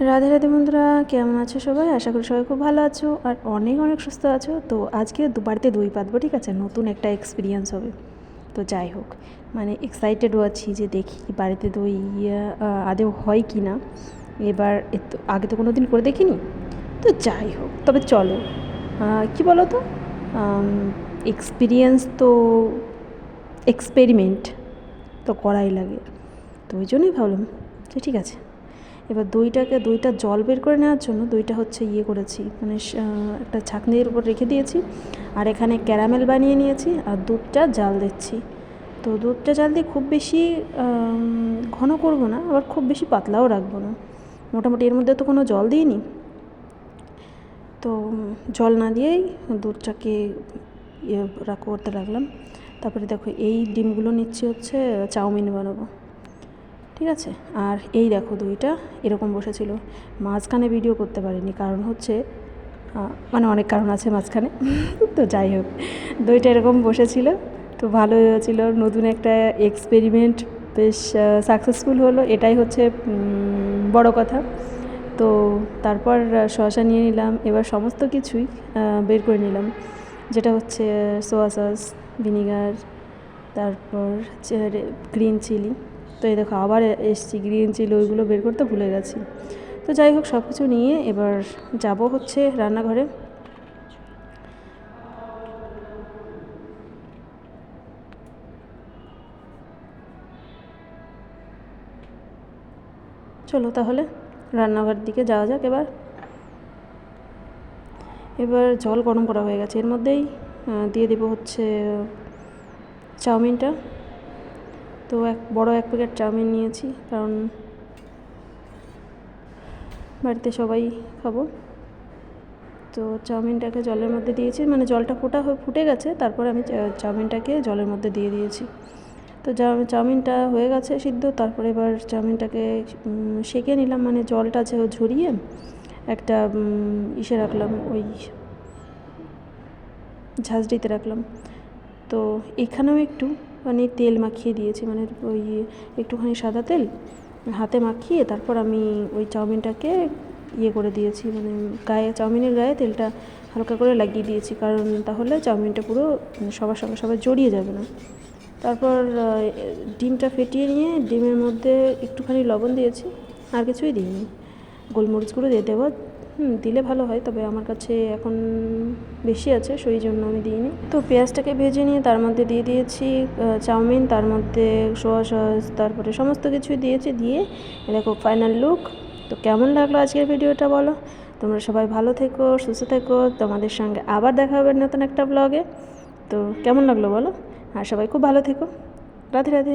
রাধে রাধে বন্ধুরা, কেমন আছো সবাই? আশা করি সবাই খুব ভালো আছো আর অনেক অনেক সুস্থ আছো। তো আজকে বাড়িতে দই পাতবো, ঠিক আছে? নতুন একটা এক্সপিরিয়েন্স হবে। তো যাই হোক, মানে এক্সাইটেডও আছি যে দেখি বাড়িতে দই আদেও হয় কি না। এবার আগে তো কোনো দিন করে দেখিনি। তো যাই হোক, তবে চলো, কি বলো তো, এক্সপিরিয়েন্স তো এক্সপেরিমেন্ট তো করাই লাগে। তো ওই জন্যই ভাবলাম যে ঠিক আছে, এবার দইটা জল বের করে নেওয়ার জন্য দইটা হচ্ছে করেছি, মানে একটা ছাঁকনির উপর রেখে দিয়েছি। আর এখানে ক্যারামেল বানিয়ে নিয়েছি আর দুধটা জাল দিচ্ছি। তো দুধটা জাল দিয়ে খুব বেশি ঘন করব না, আবার খুব বেশি পাতলাও রাখবো না। মোটামুটি এর মধ্যে তো কোনো জল দিইনি, তো জল না দিয়েই দুধটাকে করতে লাগলাম। তারপরে দেখো, এই ডিমগুলো নিচ্ছি হচ্ছে চাউমিন বানাবো, ঠিক আছে? আর এই দেখো, দইটা এরকম বসেছিল। মাঝখানে ভিডিও করতে পারিনি, কারণ হচ্ছে মানে অনেক কারণ আছে মাঝখানে। তো যাই হোক, দইটা এরকম বসেছিল, তো ভালো হয়েছিল। নতুন একটা এক্সপেরিমেন্ট বেশ সাকসেসফুল হলো, এটাই হচ্ছে বড় কথা। তো তারপর শসা নিয়ে নিলাম, এবার সমস্ত কিছুই বের করে নিলাম, যেটা হচ্ছে সোয়া সস, ভিনিগার, তারপর গ্রিন চিলি। তো এই দেখো আবার এসছি, গ্রিন চিলি ওইগুলো বের করতে ভুলে গেছি। তো যাই হোক, সব কিছু নিয়ে এবার যাব হচ্ছে রান্নাঘরে। চলো তাহলে রান্নাঘর দিকে যাওয়া যাক। এবার জল গরম করা হয়ে গেছে, এর মধ্যেই দিয়ে দেবো হচ্ছে চাউমিনটা। তো বড় এক প্যাকেট চাউমিন নিয়েছি, কারণ বাড়িতে সবাই খাবো। তো চাউমিনটাকে জলের মধ্যে দিয়েছি, মানে জলটা ফুটে গেছে, তারপরে আমি চাউমিনটাকে জলের মধ্যে দিয়ে দিয়েছি। তো চাউমিনটা হয়ে গেছে সিদ্ধ। তারপরে এবার চাউমিনটাকে সেঁকে নিলাম, মানে জলটা ঝরিয়ে একটা ইসে রাখলাম, ওই ঝাঁঝরিতে রাখলাম। তো এখানেও একটু মানে তেল মাখিয়ে দিয়েছি, মানে ওই একটুখানি সাদা তেল হাতে মাখিয়ে তারপর আমি ওই চাউমিনটাকে করে দিয়েছি, মানে চাউমিনের গায়ে তেলটা হালকা করে লাগিয়ে দিয়েছি, কারণ তাহলে চাউমিনটা পুরো সবার সঙ্গে সবার জড়িয়ে যাবে না। তারপর ডিমটা ফেটিয়ে নিয়ে ডিমের মধ্যে একটুখানি লবণ দিয়েছি, আর কিছুই দিইনি। গোলমরিচ গুঁড়ো দিয়ে দেবো, দিলে ভালো হয়, তবে আমার কাছে এখন বেশি আছে, সেই জন্য আমি দিইনি। তো পেঁয়াজটাকে ভেজে নিয়ে তার মধ্যে দিয়ে দিয়েছি চাউমিন, তার মধ্যে সোয়া সস, তারপরে সমস্ত কিছুই দিয়েছি। দিয়ে দেখো ফাইনাল লুক। তো কেমন লাগলো আজকের ভিডিওটা বলো? তোমরা সবাই ভালো থেকো, সুস্থ থেকো, তোমাদের সঙ্গে আবার দেখা হবে নতুন একটা ব্লগে। তো কেমন লাগলো বলো? আর সবাই খুব ভালো থেকো। রাধে রাধে।